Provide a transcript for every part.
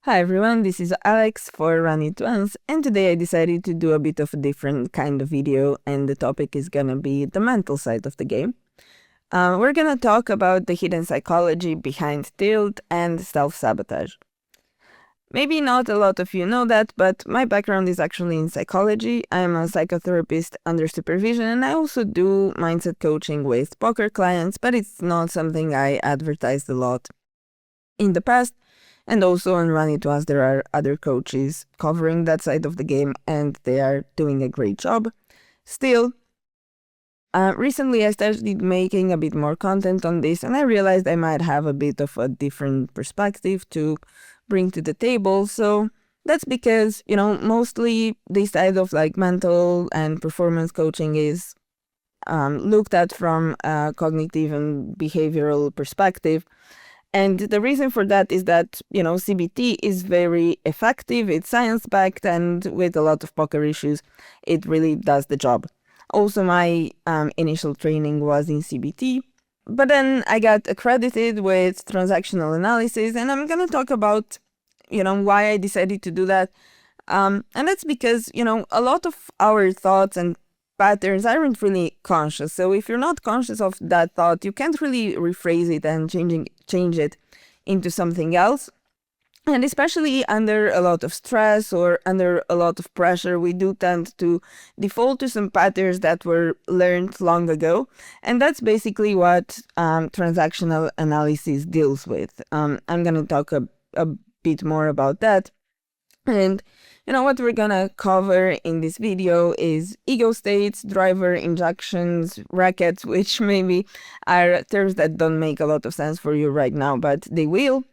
Hi everyone, this is Alex for Run It Once, and today I decided to do a bit of a different kind of video, and the topic is gonna be the mental side of the game. We're gonna talk about the hidden psychology behind tilt and self-sabotage. Maybe not a lot of you know that, but my background is actually in psychology. I'm a psychotherapist under supervision, and I also do mindset coaching with poker clients, but it's not something I advertised a lot in the past. And also on Run It Was, there are other coaches covering that side of the game, and they are doing a great job. Still, recently I started making a bit more content on this, and I realized I might have a bit of a different perspective to bring to the table. So that's because, mostly this side of like mental and performance coaching is looked at from a cognitive and behavioral perspective. And the reason for that is that, CBT is very effective, it's science-backed, and with a lot of poker issues, it really does the job. Also, my initial training was in CBT, but then I got accredited with transactional analysis, and I'm going to talk about, why I decided to do that. And that's because, a lot of our thoughts and patterns aren't really conscious. So if you're not conscious of that thought, you can't really rephrase it and change it into something else. And especially under a lot of stress or under a lot of pressure, we do tend to default to some patterns that were learned long ago. And that's basically what transactional analysis deals with. I'm going to talk a bit more about that. And what we're gonna cover in this video is ego states, driver, injunctions, rackets, which maybe are terms that don't make a lot of sense for you right now, but they will.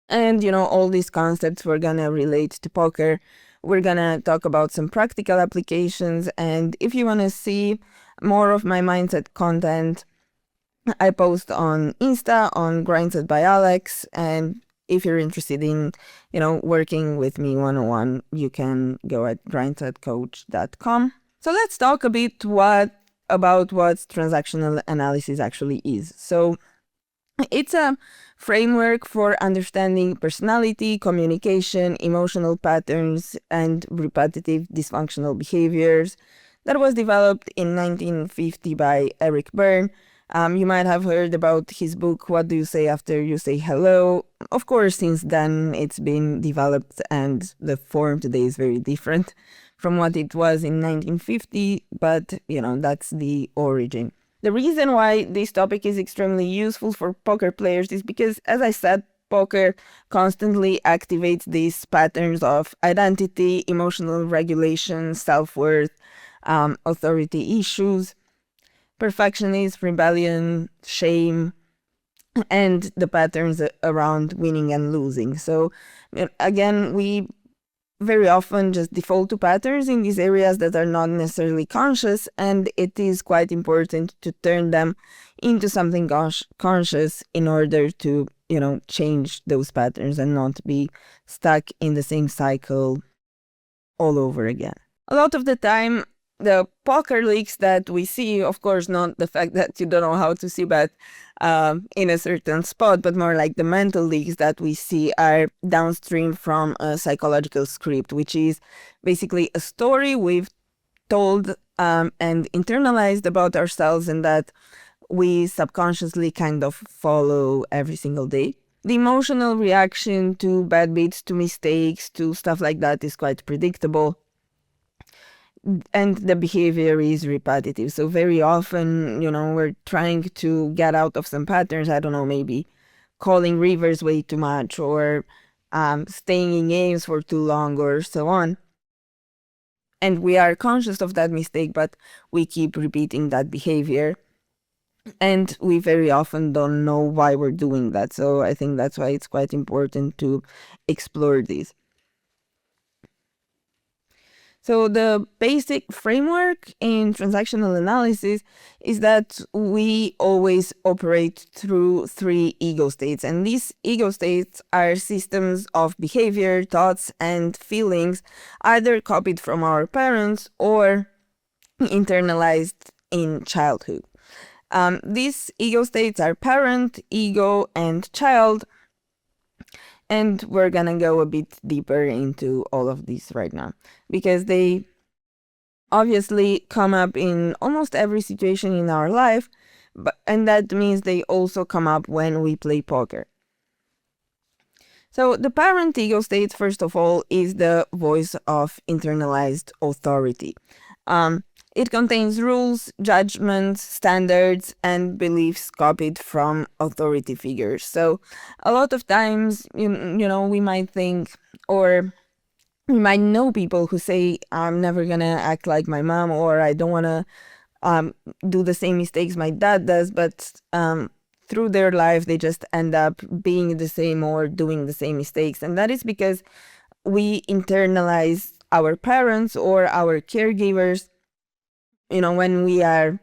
And all these concepts we're gonna relate to poker. We're gonna talk about some practical applications, and if you wanna see more of my mindset content, I post on Insta on Grindset by Alex, and if you're interested in, working with me one-on-one, you can go at grindsetcoach.com. So let's talk a bit about what transactional analysis actually is. So it's a framework for understanding personality, communication, emotional patterns, and repetitive dysfunctional behaviors that was developed in 1950 by Eric Berne. You might have heard about his book, What Do You Say After You Say Hello? Of course, since then it's been developed and the form today is very different from what it was in 1950, but that's the origin. The reason why this topic is extremely useful for poker players is because, as I said, poker constantly activates these patterns of identity, emotional regulation, self-worth, authority issues, perfectionism, rebellion, shame, and the patterns around winning and losing. So again, we very often just default to patterns in these areas that are not necessarily conscious, and it is quite important to turn them into something conscious in order to, change those patterns and not be stuck in the same cycle all over again. A lot of the time, the poker leaks that we see, of course, not the fact that you don't know how to see bet in a certain spot, but more like the mental leaks that we see are downstream from a psychological script, which is basically a story we've told and internalized about ourselves and that we subconsciously kind of follow every single day. The emotional reaction to bad beats, to mistakes, to stuff like that is quite predictable. And the behavior is repetitive. So very often, we're trying to get out of some patterns. I don't know, maybe calling rivers way too much or staying in games for too long or so on. And we are conscious of that mistake, but we keep repeating that behavior. And we very often don't know why we're doing that. So I think that's why it's quite important to explore this. So the basic framework in transactional analysis is that we always operate through 3 ego states. And these ego states are systems of behavior, thoughts, and feelings, either copied from our parents or internalized in childhood. These ego states are parent, ego, and child. And we're gonna go a bit deeper into all of these right now, because they obviously come up in almost every situation in our life, and that means they also come up when we play poker. So the parent ego state, first of all, is the voice of internalized authority. It contains rules, judgments, standards, and beliefs copied from authority figures. So a lot of times, we might think, or we might know people who say, I'm never gonna act like my mom, or I don't wanna do the same mistakes my dad does, but through their life, they just end up being the same or doing the same mistakes. And that is because we internalize our parents or our caregivers, when we are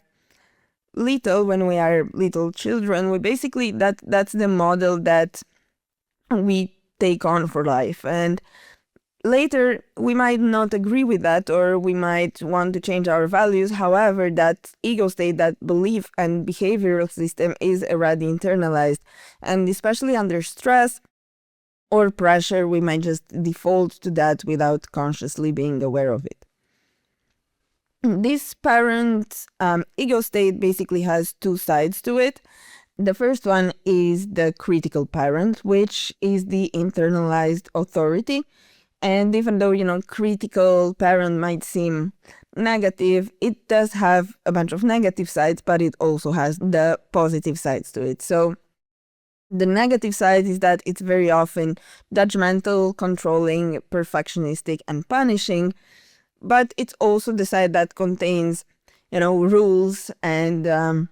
little children. We basically, that's the model that we take on for life. And later, we might not agree with that, or we might want to change our values. However, that ego state, that belief and behavioral system is already internalized. And especially under stress or pressure, we might just default to that without consciously being aware of it. This parent ego state basically has two sides to it. The first one is the critical parent, which is the internalized authority. And even though, critical parent might seem negative, it does have a bunch of negative sides, but it also has the positive sides to it. So the negative side is that it's very often judgmental, controlling, perfectionistic, and punishing. But it's also the side that contains, rules and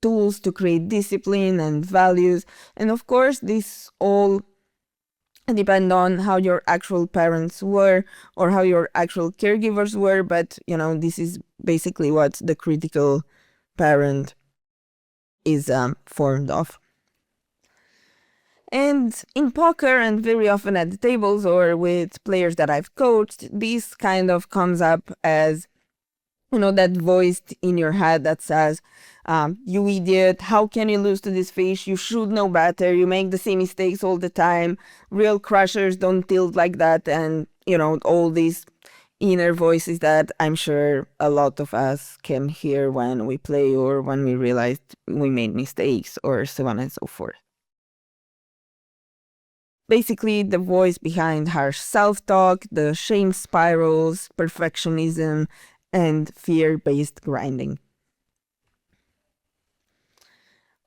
tools to create discipline and values. And of course, this all depend on how your actual parents were or how your actual caregivers were, but this is basically what the critical parent is formed of. And in poker, and very often at the tables or with players that I've coached, this kind of comes up as that voice in your head that says, you idiot, how can you lose to this fish? You should know better. You make the same mistakes all the time. Real crushers don't tilt like that. And, all these inner voices that I'm sure a lot of us can hear when we play or when we realize we made mistakes or so on and so forth. Basically, the voice behind harsh self-talk, the shame spirals, perfectionism, and fear-based grinding.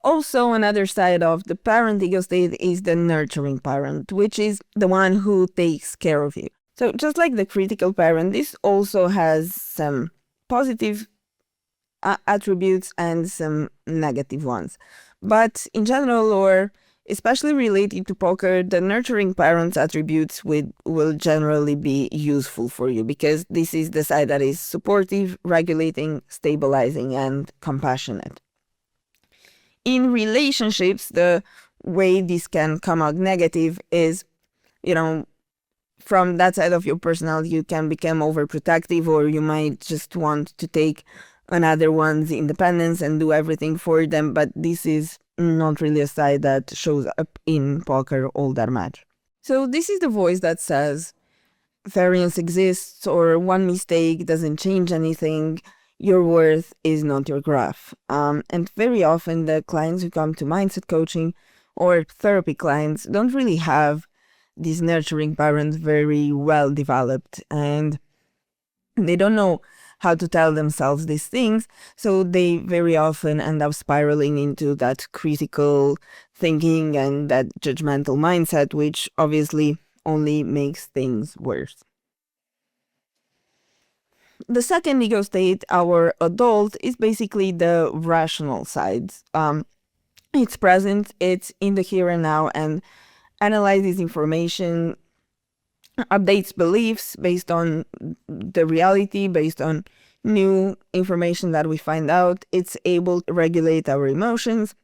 Also, another side of the parent ego state is the nurturing parent, which is the one who takes care of you. So just like the critical parent, this also has some positive attributes and some negative ones. But in general, or especially related to poker, the nurturing parent's attributes will generally be useful for you, because this is the side that is supportive, regulating, stabilizing, and compassionate. In relationships, the way this can come out negative is, from that side of your personality, you can become overprotective, or you might just want to take another one's independence and do everything for them. But this is not really a side that shows up in poker all that much. So this is the voice that says variance exists, or one mistake doesn't change anything. Your worth is not your graph. And very often the clients who come to mindset coaching or therapy clients don't really have these nurturing parents very well developed, and they don't know how to tell themselves these things. So they very often end up spiraling into that critical thinking and that judgmental mindset, which obviously only makes things worse. The second ego state, our adult, is basically the rational side. It's present, it's in the here and now, and analyzes information, updates beliefs based on the reality, based on new information that we find out. It's able to regulate our emotions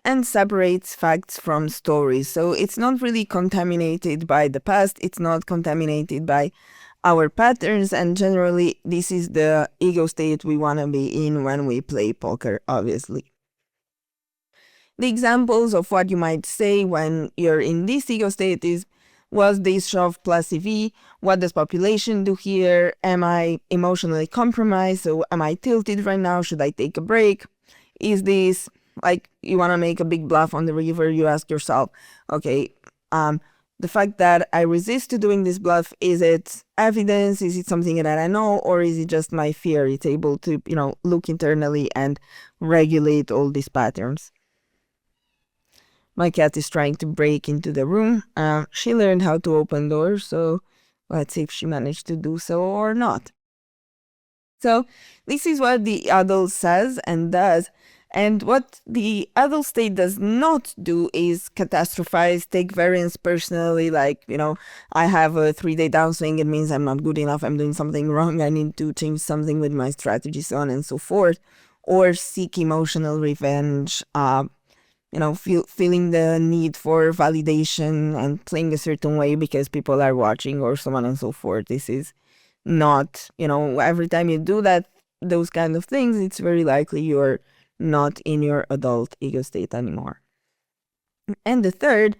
and separates facts from stories. So it's not really contaminated by the past, it's not contaminated by our patterns, and generally this is the ego state we want to be in when we play poker, obviously. The examples of what you might say when you're in this ego state is, was this shove plus EV? What does population do here? Am I emotionally compromised? So am I tilted right now? Should I take a break? Is this like you want to make a big bluff on the river? You ask yourself, okay, the fact that I resist to doing this bluff, is it evidence? Is it something that I know? Or is it just my fear? It's able to, look internally and regulate all these patterns. My cat is trying to break into the room. She learned how to open doors, so let's see if she managed to do so or not. So this is what the adult says and does. And what the adult state does not do is catastrophize, take variance personally, like, I have a 3-day downswing, it means I'm not good enough, I'm doing something wrong, I need to change something with my strategy, so on and so forth, or seek emotional revenge, feeling the need for validation and playing a certain way because people are watching, or so on and so forth. This is not, every time you do that, those kind of things, it's very likely you're not in your adult ego state anymore. And the third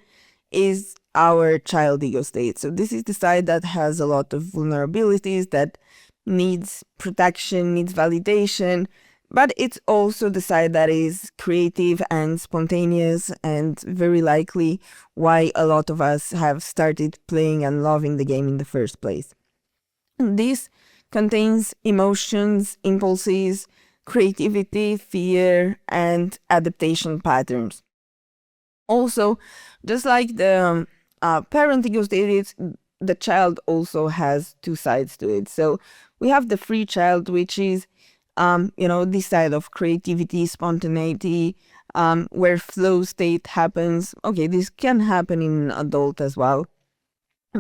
is our child ego state. So this is the side that has a lot of vulnerabilities, that needs protection, needs validation, but it's also the side that is creative and spontaneous, and very likely why a lot of us have started playing and loving the game in the first place. This contains emotions, impulses, creativity, fear, and adaptation patterns. Also, just like the parent ego state, the child also has two sides to it. So we have the free child, which is, this side of creativity, spontaneity, where flow state happens. Okay, this can happen in adult as well.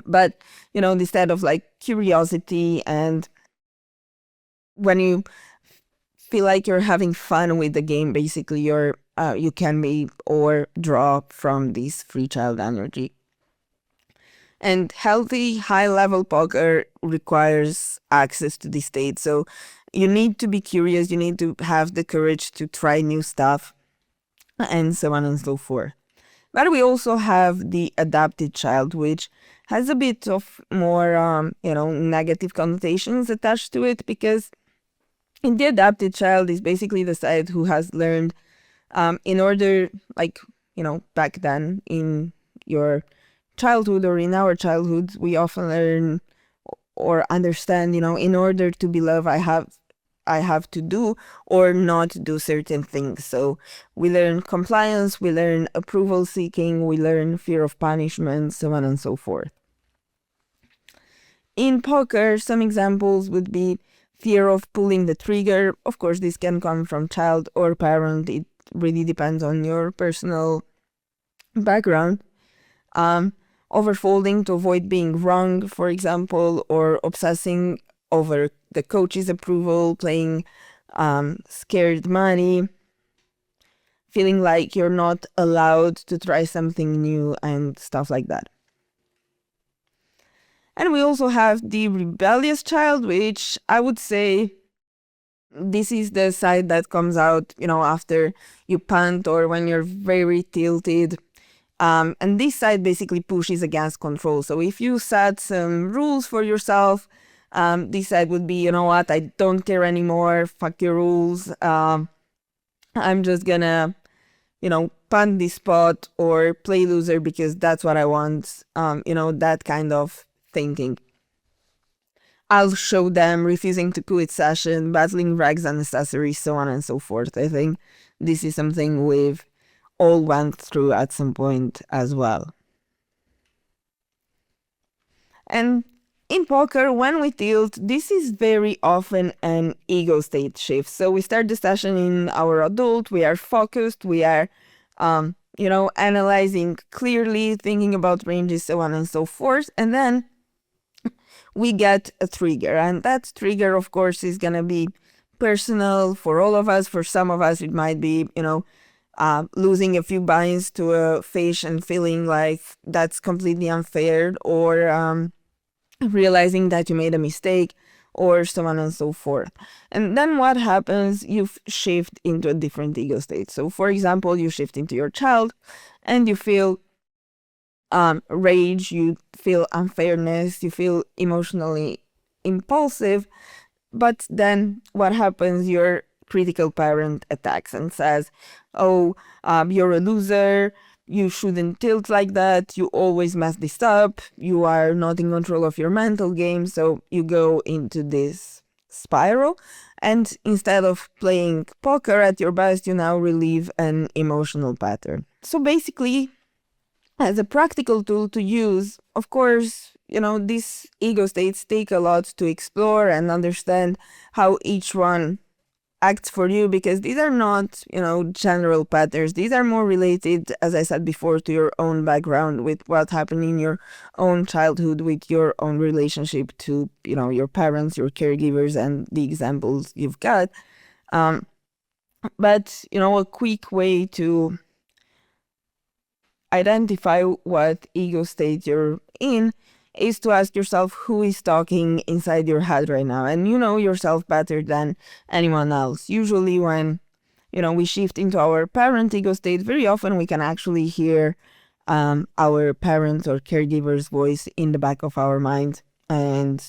But, this side of like curiosity, and when you feel like you're having fun with the game, basically you can be or draw from this free child energy. And healthy high-level poker requires access to this state. So you need to be curious, you need to have the courage to try new stuff, and so on and so forth. But we also have the adapted child, which has a bit of more, negative connotations attached to it, because in the adapted child is basically the side who has learned, in order, like, back then in your childhood or in our childhood, we often learn or understand, in order to be loved, I have to do or not do certain things. So we learn compliance, we learn approval seeking, we learn fear of punishment, so on and so forth. In poker, some examples would be fear of pulling the trigger. Of course, this can come from child or parent. It really depends on your personal background. Overfolding to avoid being wrong, for example, or obsessing over the coach's approval, playing scared money, feeling like you're not allowed to try something new, and stuff like that. And we also have the rebellious child, which I would say this is the side that comes out, after you punt or when you're very tilted. And this side basically pushes against control. So if you set some rules for yourself, this side would be, what, I don't care anymore, fuck your rules. I'm just gonna, punt this spot or play loser because that's what I want. That kind of thinking. I'll show them, refusing to quit session, battling rags and accessories, so on and so forth. I think this is something we've all went through at some point as well. And in poker, when we tilt, this is very often an ego state shift. So we start the session in our adult, we are focused, we are, analyzing clearly, thinking about ranges, so on and so forth. And then we get a trigger, and that trigger, of course, is going to be personal for all of us. For some of us, it might be, losing a few buy-ins to a fish and feeling like that's completely unfair, or realizing that you made a mistake, or so on and so forth. And then what happens? You shift into a different ego state. So for example, you shift into your child and you feel rage, you feel unfairness, you feel emotionally impulsive. But then what happens? Your critical parent attacks and says, oh, you're a loser. You shouldn't tilt like that. You always mess this up. You are not in control of your mental game. So you go into this spiral. And instead of playing poker at your best, you now relieve an emotional pattern. So basically, as a practical tool to use, of course, these ego states take a lot to explore and understand how each one acts for you, because these are not, general patterns. These are more related, as I said before, to your own background, with what happened in your own childhood, with your own relationship to, your parents, your caregivers, and the examples you've got. But, a quick way to identify what ego state you're in is to ask yourself who is talking inside your head right now. And you know yourself better than anyone else. Usually when, we shift into our parent ego state, very often we can actually hear our parents or caregiver's voice in the back of our mind. And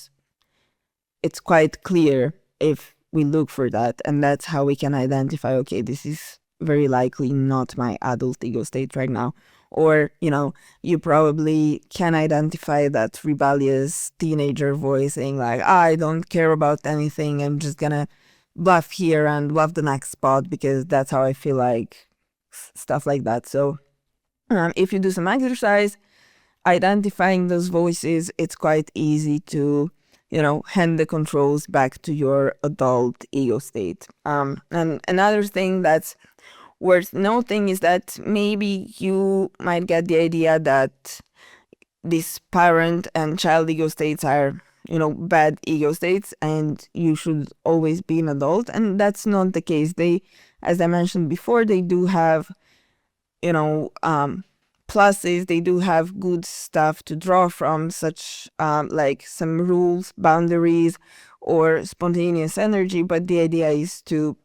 it's quite clear if we look for that. And that's how we can identify, okay, this is very likely not my adult ego state right now. Or, you probably can identify that rebellious teenager voice saying like, I don't care about anything. I'm just gonna bluff here and bluff the next spot because that's how I feel like, stuff like that. So if you do some exercise, identifying those voices, it's quite easy to, hand the controls back to your adult ego state. And another thing that's worth noting is that maybe you might get the idea that these parent and child ego states are, bad ego states and you should always be an adult. And that's not the case. They, as I mentioned before, they do have, pluses. They do have good stuff to draw from, such like some rules, boundaries, or spontaneous energy. But the idea is to,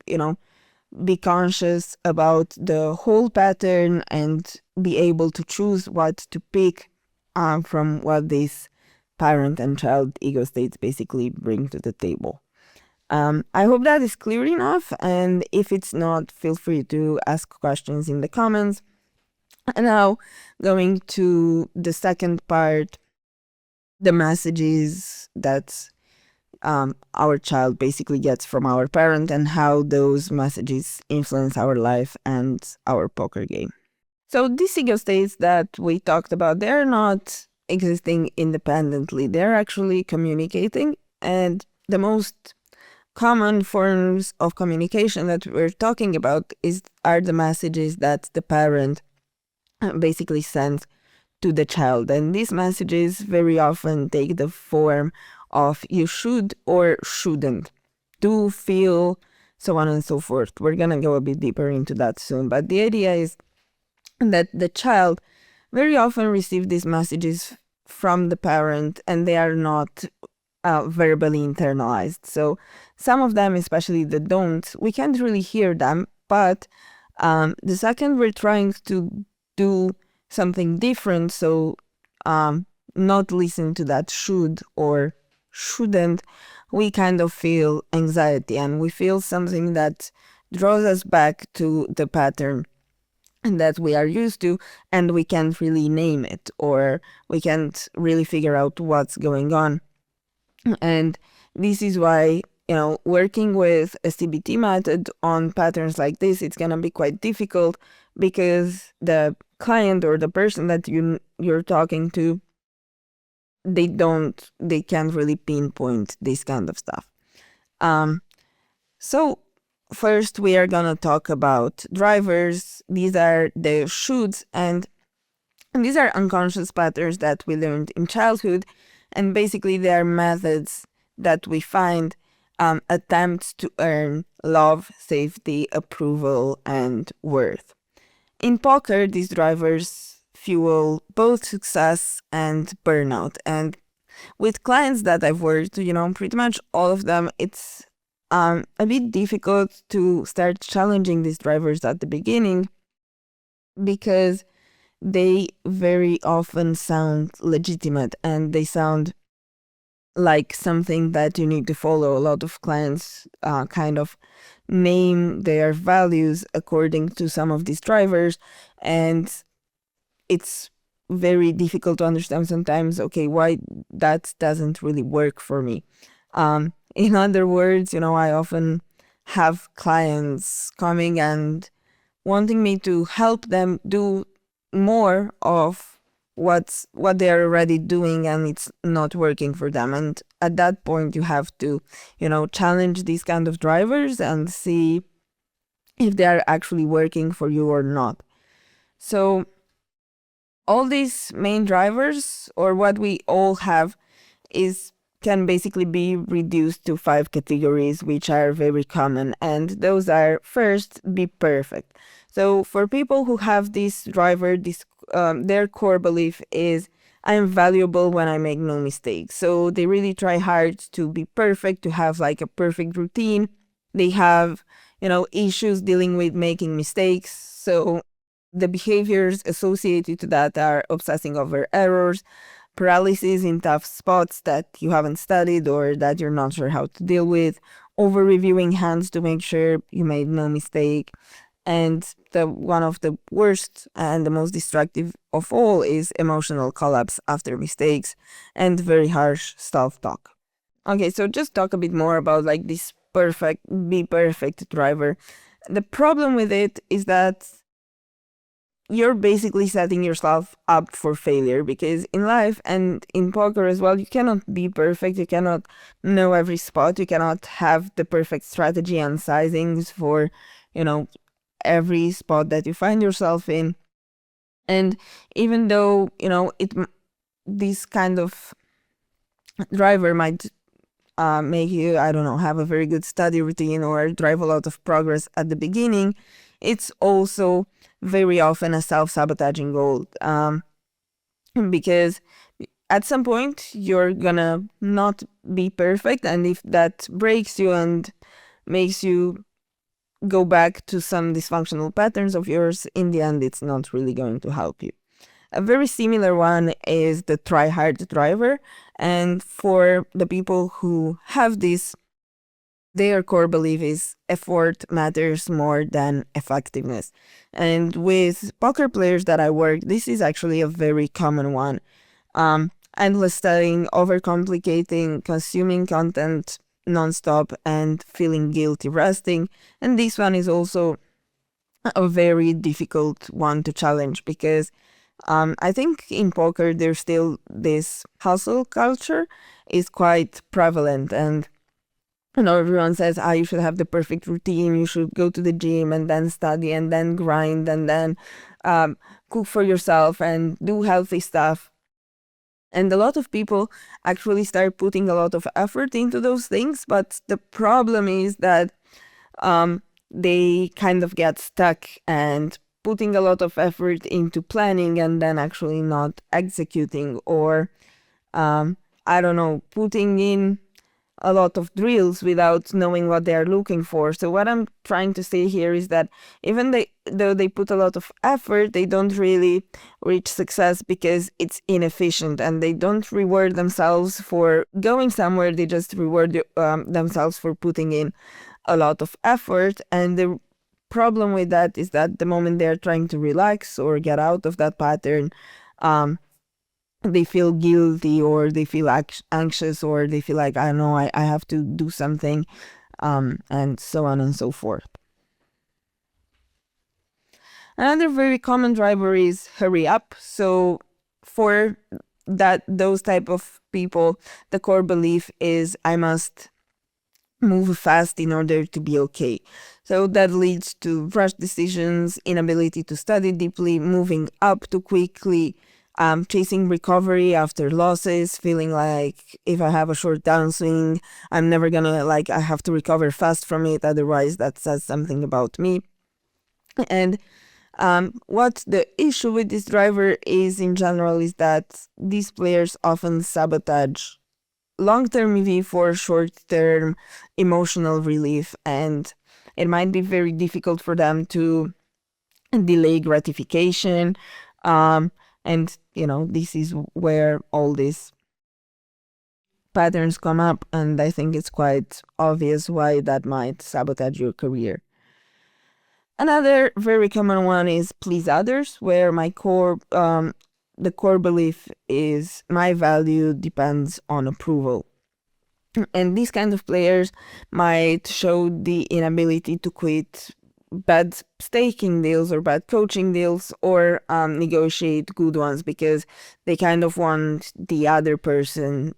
be conscious about the whole pattern and be able to choose what to pick from what these parent and child ego states basically bring to the table. I hope that is clear enough, and if it's not, feel free to ask questions in the comments. And now, going to the second part, the messages that our child basically gets from our parent and how those messages influence our life and our poker game. So these ego states that we talked about, they're not existing independently. They're actually communicating. And the most common forms of communication that we're talking about are the messages that the parent basically sends to the child. And these messages very often take the form of you should or shouldn't, do, feel, so on and so forth. We're gonna go a bit deeper into that soon. But the idea is that the child very often receives these messages from the parent and they are not verbally internalized. So some of them, especially the don'ts, we can't really hear them. But the second we're trying to do something different, so not listen to that should or shouldn't, we kind of feel anxiety and we feel something that draws us back to the pattern that we are used to, and we can't really name it or we can't really figure out what's going on. And this is why, working with a CBT method on patterns like this, it's gonna be quite difficult because the client or the person that you're talking to, they can't really pinpoint this kind of stuff. So first we are gonna talk about drivers. These are the shoulds, and these are unconscious patterns that we learned in childhood, and basically they are methods that we find attempts to earn love, safety, approval, and worth. In poker, these drivers fuel both success and burnout. And with clients that I've worked, pretty much all of them, it's a bit difficult to start challenging these drivers at the beginning because they very often sound legitimate and they sound like something that you need to follow. A lot of clients kind of name their values according to some of these drivers, and it's very difficult to understand sometimes, okay, why that doesn't really work for me. In other words, I often have clients coming and wanting me to help them do more of what they're already doing, and it's not working for them. And at that point you have to challenge these kind of drivers and see if they are actually working for you or not. So all these main drivers, or what we all have, can basically be reduced to 5 categories, which are very common. And those are: first, be perfect. So for people who have this driver, their core belief is, I am valuable when I make no mistakes. So they really try hard to be perfect, to have like a perfect routine. They have, issues dealing with making mistakes. So the behaviors associated to that are obsessing over errors, paralysis in tough spots that you haven't studied or that you're not sure how to deal with, over reviewing hands to make sure you made no mistake. And one of the worst and the most destructive of all is emotional collapse after mistakes and very harsh self-talk. Okay, so just talk a bit more about like this be perfect driver. The problem with it is that you're basically setting yourself up for failure, because in life and in poker as well, you cannot be perfect. You cannot know every spot. You cannot have the perfect strategy and sizings for, every spot that you find yourself in. And even though, this kind of driver might make you, I don't know, have a very good study routine or drive a lot of progress at the beginning, it's also very often a self-sabotaging goal, because at some point you're gonna not be perfect, and if that breaks you and makes you go back to some dysfunctional patterns of yours, in the end it's not really going to help you. A very similar one is the try hard driver, and for the people who have this, their core belief is effort matters more than effectiveness. And with poker players that I work, this is actually a very common one. Endless studying, overcomplicating, consuming content nonstop, and feeling guilty resting. And this one is also a very difficult one to challenge, because I think in poker there's still this hustle culture is quite prevalent, and everyone says, you should have the perfect routine, you should go to the gym and then study and then grind and then cook for yourself and do healthy stuff. And a lot of people actually start putting a lot of effort into those things, but the problem is that they kind of get stuck and putting a lot of effort into planning and then actually not executing, or I don't know, putting in a lot of drills without knowing what they are looking for. So what I'm trying to say here is that even though they put a lot of effort, they don't really reach success because it's inefficient, and they don't reward themselves for going somewhere. They just reward themselves for putting in a lot of effort. And the problem with that is that the moment they're trying to relax or get out of that pattern, they feel guilty, or they feel anxious, or they feel like, I don't know, I have to do something, and so on and so forth. Another very common driver is hurry up. So for those type of people, the core belief is, I must move fast in order to be okay. So that leads to rush decisions, inability to study deeply, moving up too quickly, chasing recovery after losses, feeling like if I have a short downswing, I'm never gonna, I have to recover fast from it, otherwise that says something about me. And What the issue with this driver is in general is that these players often sabotage long-term EV for short-term emotional relief, and it might be very difficult for them to delay gratification. And this is where all these patterns come up, and I think it's quite obvious why that might sabotage your career. Another very common one is please others, where the core belief is my value depends on approval. And these kind of players might show the inability to quit bad staking deals or bad coaching deals, or negotiate good ones, because they kind of want the other person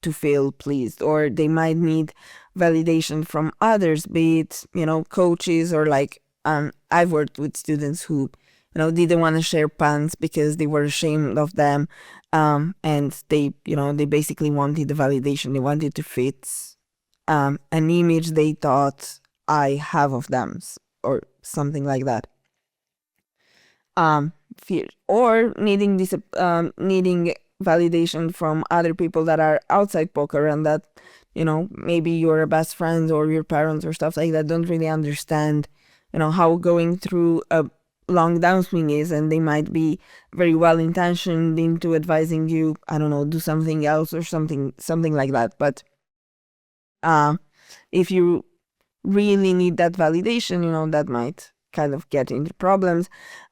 to feel pleased, or they might need validation from others, be it coaches, or like I've worked with students who didn't want to share pants because they were ashamed of them, and they basically wanted the validation. They wanted to fit an image they thought I have of them, or something like that. Fear, or needing validation from other people that are outside poker, and that maybe your best friends or your parents or stuff like that don't really understand how going through a long downswing is, and they might be very well intentioned into advising you, I don't know, do something else or something like that. But if you really need that validation, that might kind of get into problems.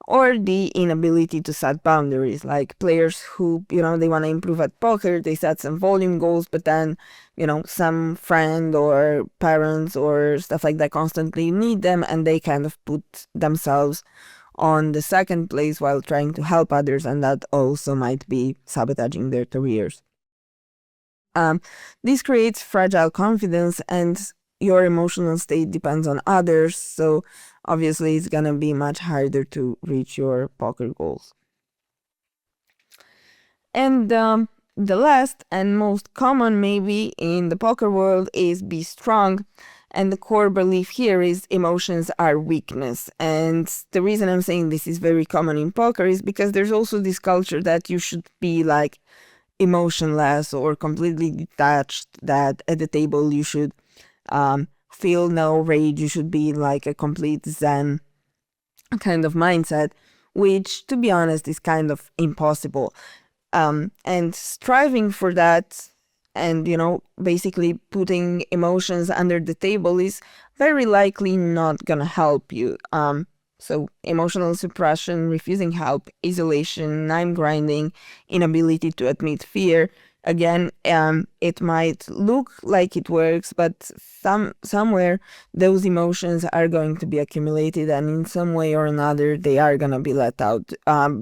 Or the inability to set boundaries, like players who they want to improve at poker, they set some volume goals, but then some friend or parents or stuff like that constantly need them, and they kind of put themselves on the second place while trying to help others, and that also might be sabotaging their careers. This creates fragile confidence, and your emotional state depends on others, so obviously it's gonna be much harder to reach your poker goals. And the last and most common maybe in the poker world is be strong. And the core belief here is emotions are weakness. And the reason I'm saying this is very common in poker is because there's also this culture that you should be like emotionless or completely detached, that at the table you should feel no rage, you should be like a complete zen kind of mindset, which to be honest is kind of impossible. And striving for that, and basically putting emotions under the table is very likely not gonna help you. So emotional suppression, refusing help, isolation, time grinding, inability to admit fear. Again, it might look like it works, but somewhere those emotions are going to be accumulated, and in some way or another they are gonna be let out.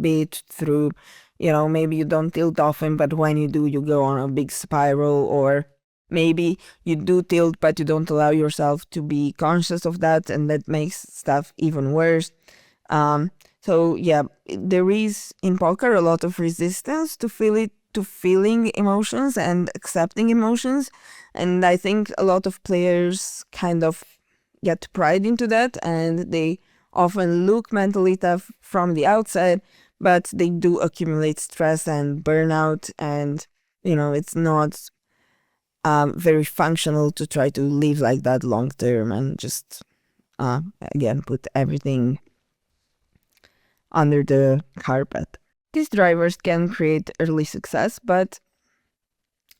Be it through, maybe you don't tilt often, but when you do, you go on a big spiral, or maybe you do tilt, but you don't allow yourself to be conscious of that, and that makes stuff even worse. So yeah, there is in poker a lot of resistance to feeling emotions and accepting emotions, and I think a lot of players kind of get pride into that, and they often look mentally tough from the outside, but they do accumulate stress and burnout, and it's not very functional to try to live like that long term and just again put everything under the carpet. These drivers can create early success, but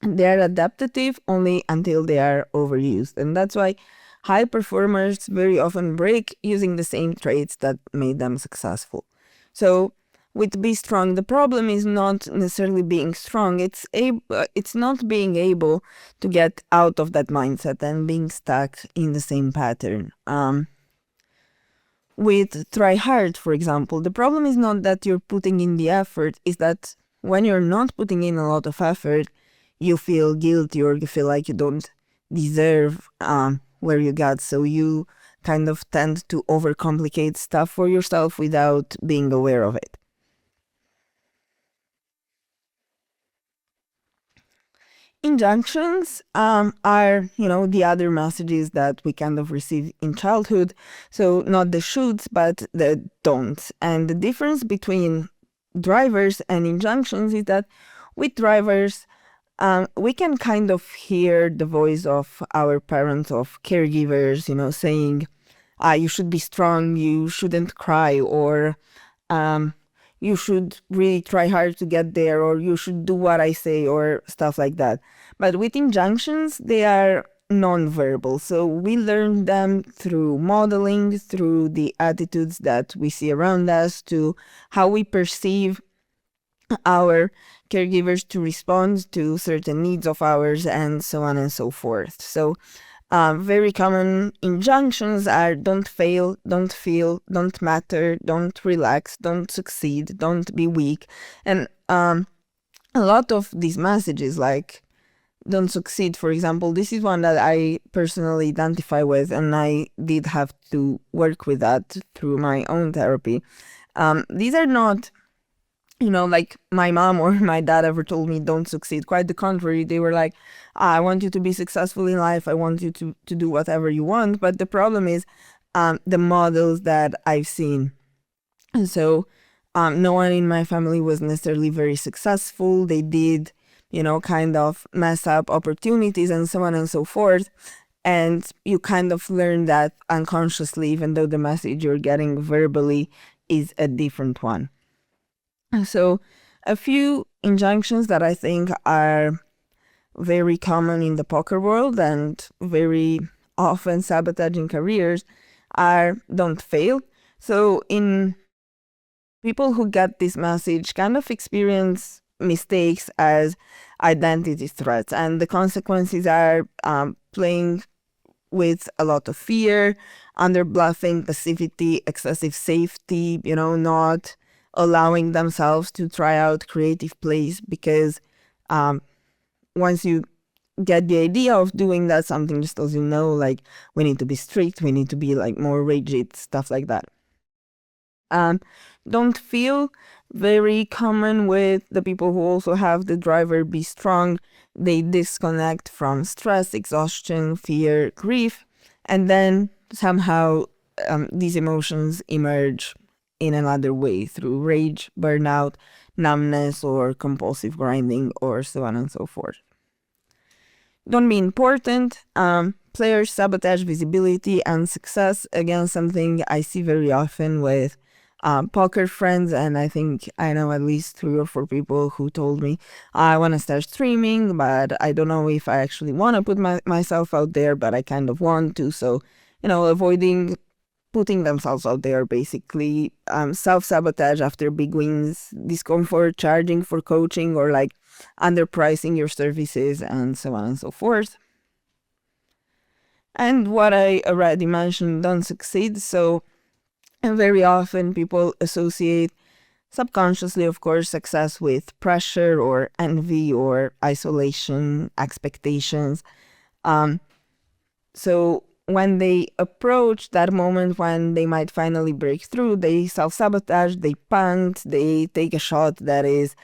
they are adaptive only until they are overused, and that's why high performers very often break using the same traits that made them successful. So with be strong, the problem is not necessarily being strong, it's not being able to get out of that mindset and being stuck in the same pattern. With try hard, for example, the problem is not that you're putting in the effort, is that when you're not putting in a lot of effort, you feel guilty, or you feel like you don't deserve where you got, so you kind of tend to overcomplicate stuff for yourself without being aware of it. Injunctions are, the other messages that we kind of receive in childhood. So not the shoulds, but the don'ts. And the difference between drivers and injunctions is that with drivers, we can kind of hear the voice of our parents, of caregivers, saying, you should be strong, you shouldn't cry, or um, you should really try hard to get there, or you should do what I say, or stuff like that. But with injunctions, they are non-verbal. So we learn them through modeling, through the attitudes that we see around us, to how we perceive our caregivers to respond to certain needs of ours, and so on and so forth. So very common injunctions are don't fail, don't feel, don't matter, don't relax, don't succeed, don't be weak. And a lot of these messages, like don't succeed, for example, this is one that I personally identify with, and I did have to work with that through my own therapy. These are not, like my mom or my dad ever told me don't succeed. Quite the contrary. They were like, I want you to be successful in life. I want you to do whatever you want. But the problem is the models that I've seen. And so no one in my family was necessarily very successful. They did, kind of mess up opportunities and so on and so forth. And you kind of learn that unconsciously, even though the message you're getting verbally is a different one. So a few injunctions that I think are very common in the poker world and very often sabotaging careers are don't fail. So in people who get this message kind of experience mistakes as identity threats, and the consequences are playing with a lot of fear, under bluffing, passivity, excessive safety, not allowing themselves to try out creative plays, because once you get the idea of doing that, something just tells you no, like we need to be strict, we need to be like more rigid, stuff like that. Don't feel very common with the people who also have the driver be strong. They disconnect from stress, exhaustion, fear, grief, and then somehow these emotions emerge in another way through rage, burnout, numbness, or compulsive grinding, or so on and so forth. Don't be important. Players sabotage visibility and success. Again, something I see very often with poker friends, and I think I know at least 3 or 4 people who told me I want to start streaming, but I don't know if I actually want to put myself out there, but I kind of want to. So, avoiding putting themselves out there, basically. Self-sabotage after big wins, discomfort, charging for coaching, or like underpricing your services, and so on and so forth. And what I already mentioned, don't succeed. So very often people associate, subconsciously of course, success with pressure or envy or isolation, expectations. So when they approach that moment when they might finally break through, they self-sabotage, they punt, they take a shot that is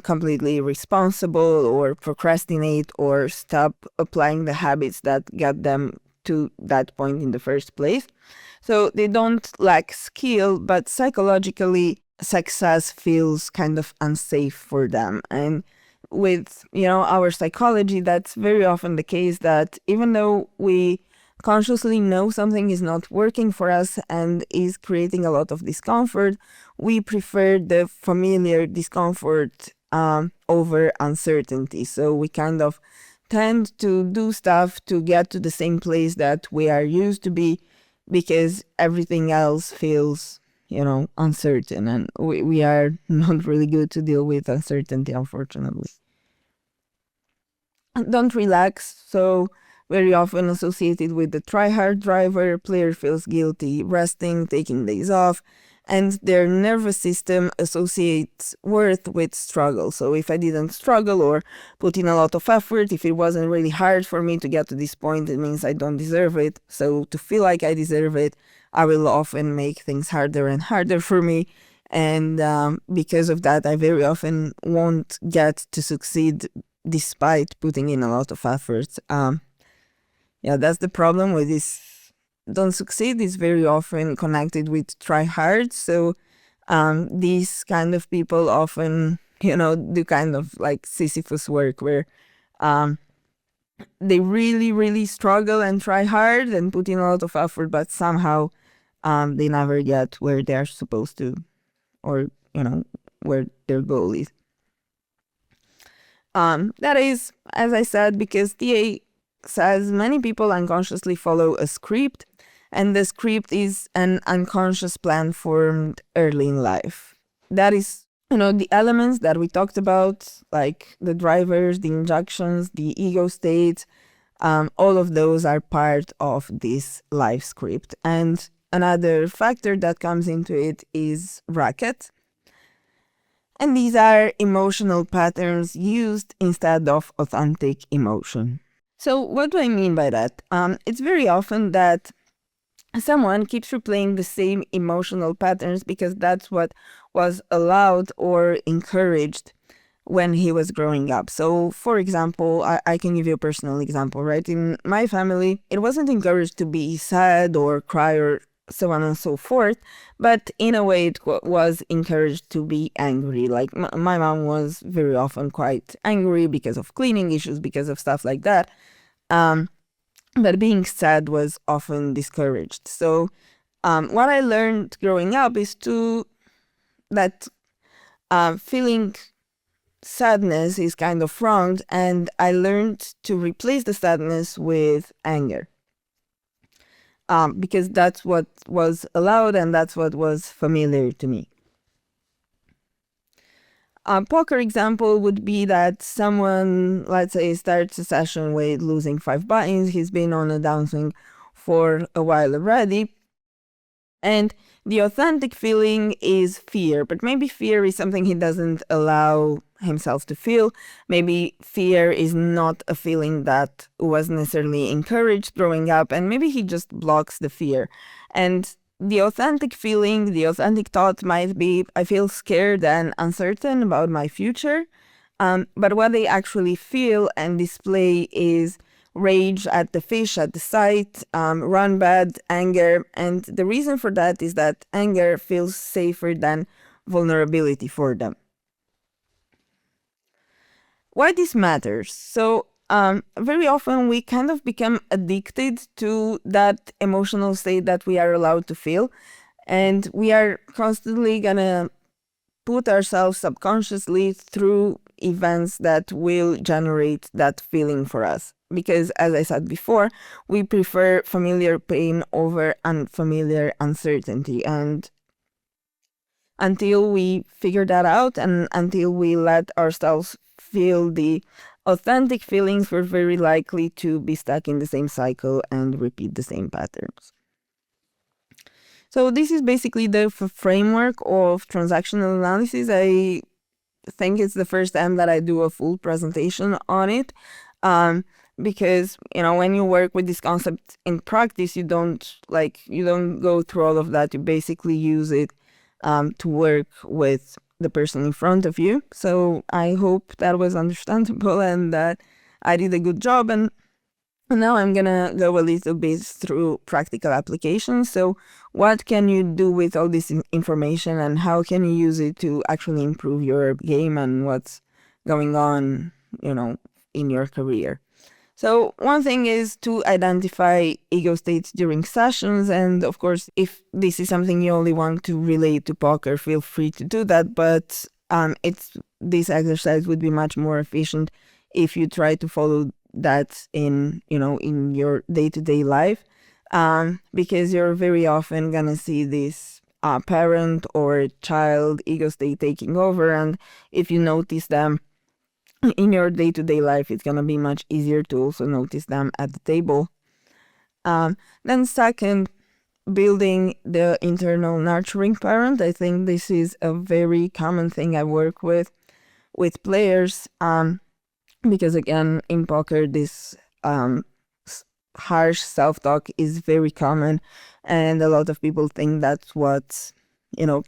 completely irresponsible, or procrastinate, or stop applying the habits that got them to that point in the first place. So they don't lack skill, but psychologically, success feels kind of unsafe for them. And with, our psychology, that's very often the case, that even though we consciously know something is not working for us and is creating a lot of discomfort, we prefer the familiar discomfort over uncertainty. So we kind of tend to do stuff to get to the same place that we are used to be, because everything else feels, uncertain, and we are not really good to deal with uncertainty, unfortunately. Don't relax. So very often associated with the try-hard driver, player feels guilty resting, taking days off, and their nervous system associates worth with struggle. So if I didn't struggle or put in a lot of effort, if it wasn't really hard for me to get to this point, it means I don't deserve it. So to feel like I deserve it, I will often make things harder and harder for me. And because of that, I very often won't get to succeed despite putting in a lot of effort. Yeah, that's the problem with this. Don't succeed is very often connected with try hard. So these kind of people often, do kind of like Sisyphus work where they really, really struggle and try hard and put in a lot of effort, but somehow they never get where they're supposed to, or, where their goal is. That is, as I said, because TA says many people unconsciously follow a script, and the script is an unconscious plan formed early in life. That is, the elements that we talked about, like the drivers, the injunctions, the ego state, all of those are part of this life script. And another factor that comes into it is racket. And these are emotional patterns used instead of authentic emotion. So what do I mean by that? It's very often that someone keeps replaying the same emotional patterns because that's what was allowed or encouraged when he was growing up. So, for example, I can give you a personal example, right? In my family, it wasn't encouraged to be sad or cry or so on and so forth, but in a way it was encouraged to be angry. Like my mom was very often quite angry because of cleaning issues, because of stuff like that. But being sad was often discouraged. So what I learned growing up is that feeling sadness is kind of wrong, and I learned to replace the sadness with anger. Because that's what was allowed and that's what was familiar to me. A poker example would be that someone, let's say, starts a session with losing 5 buttons. He's been on a downswing for a while already. And the authentic feeling is fear, but maybe fear is something he doesn't allow himself to feel. Maybe fear is not a feeling that was necessarily encouraged growing up, and maybe he just blocks the fear. And the authentic feeling, the authentic thought might be, I feel scared and uncertain about my future. But what they actually feel and display is rage at the fish, at the sight, run bad, anger. And the reason for that is that anger feels safer than vulnerability for them. Why this matters? So very often we kind of become addicted to that emotional state that we are allowed to feel. And we are constantly gonna put ourselves subconsciously through events that will generate that feeling for us. Because as I said before, we prefer familiar pain over unfamiliar uncertainty. And until we figure that out and until we let ourselves feel the authentic feelings, we're very likely to be stuck in the same cycle and repeat the same patterns. So this is basically the framework of transactional analysis. I think it's the first time that I do a full presentation on it. Because when you work with this concept in practice, you don't go through all of that. You basically use it to work with the person in front of you. So I hope that was understandable and that I did a good job. And now I'm gonna go a little bit through practical applications. So what can you do with all this information and how can you use it to actually improve your game and what's going on, in your career? So one thing is to identify ego states during sessions. And of course, if this is something you only want to relate to poker, feel free to do that. But this exercise would be much more efficient if you try to follow that in your day-to-day life, because you're very often gonna see this parent or child ego state taking over. And if you notice them in your day-to-day life, it's gonna be much easier to also notice them at the table. Then second, building the internal nurturing parent. I think this is a very common thing I work with players, because again, in poker, this harsh self-talk is very common, and a lot of people think that's what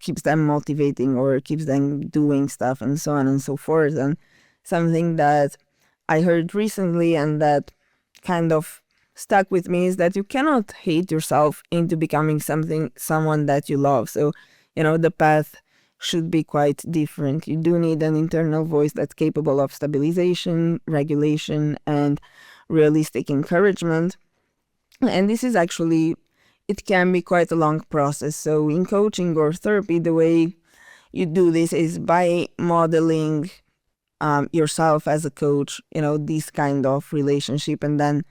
keeps them motivating or keeps them doing stuff and so on and so forth. And something that I heard recently and that kind of stuck with me is that you cannot hate yourself into becoming someone that you love. So, the path should be quite different. You do need an internal voice that's capable of stabilization, regulation, and realistic encouragement. And this is actually, it can be quite a long process. So in coaching or therapy, the way you do this is by modeling yourself as a coach, this kind of relationship, and then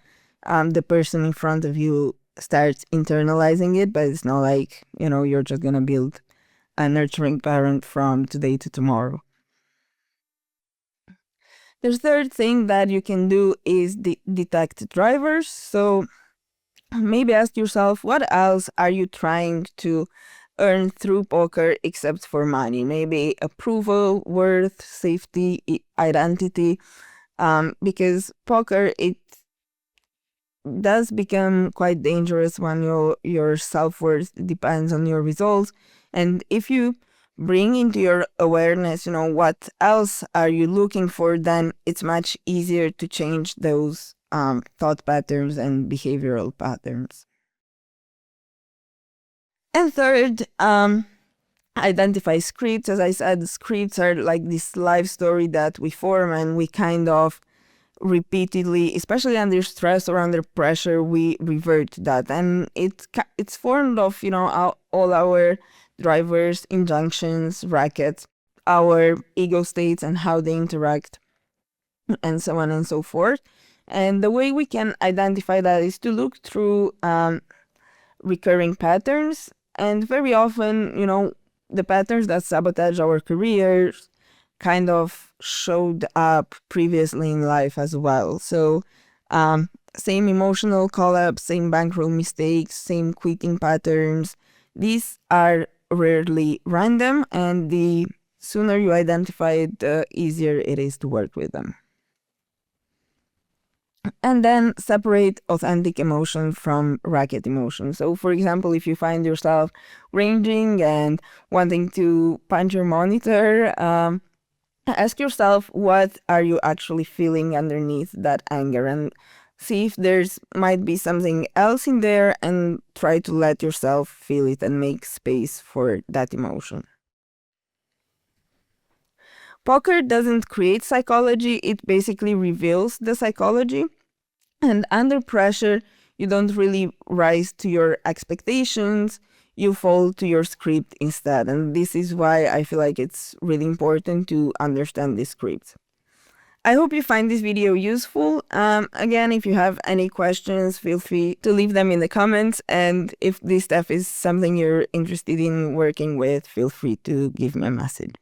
the person in front of you starts internalizing it, but it's not like, you're just going to build a nurturing parent from today to tomorrow. The third thing that you can do is detect drivers. So maybe ask yourself, what else are you trying to earn through poker except for money? Maybe approval, worth, safety, identity. Because poker, it does become quite dangerous when your self-worth depends on your results. And if you bring into your awareness, what else are you looking for, then it's much easier to change those thought patterns and behavioral patterns. And third, identify scripts. As I said, scripts are like this life story that we form and we kind of repeatedly, especially under stress or under pressure, we revert to that. And it's formed of, all our drivers, injunctions, rackets, our ego states and how they interact, and so on and so forth. And the way we can identify that is to look through recurring patterns. And very often, the patterns that sabotage our careers kind of showed up previously in life as well. So same emotional collapse, same bankroll mistakes, same quitting patterns. These are rarely random, and the sooner you identify it, the easier it is to work with them. And then separate authentic emotion from racket emotion. So for example, if you find yourself raging and wanting to punch your monitor, ask yourself, what are you actually feeling underneath that anger, and see if there's might be something else in there, and try to let yourself feel it and make space for that emotion. Poker doesn't create psychology, it basically reveals the psychology. And under pressure, you don't really rise to your expectations, you fall to your script instead. And this is why I feel like it's really important to understand this script. I hope you find this video useful. Again, if you have any questions, feel free to leave them in the comments. And if this stuff is something you're interested in working with, feel free to give me a message.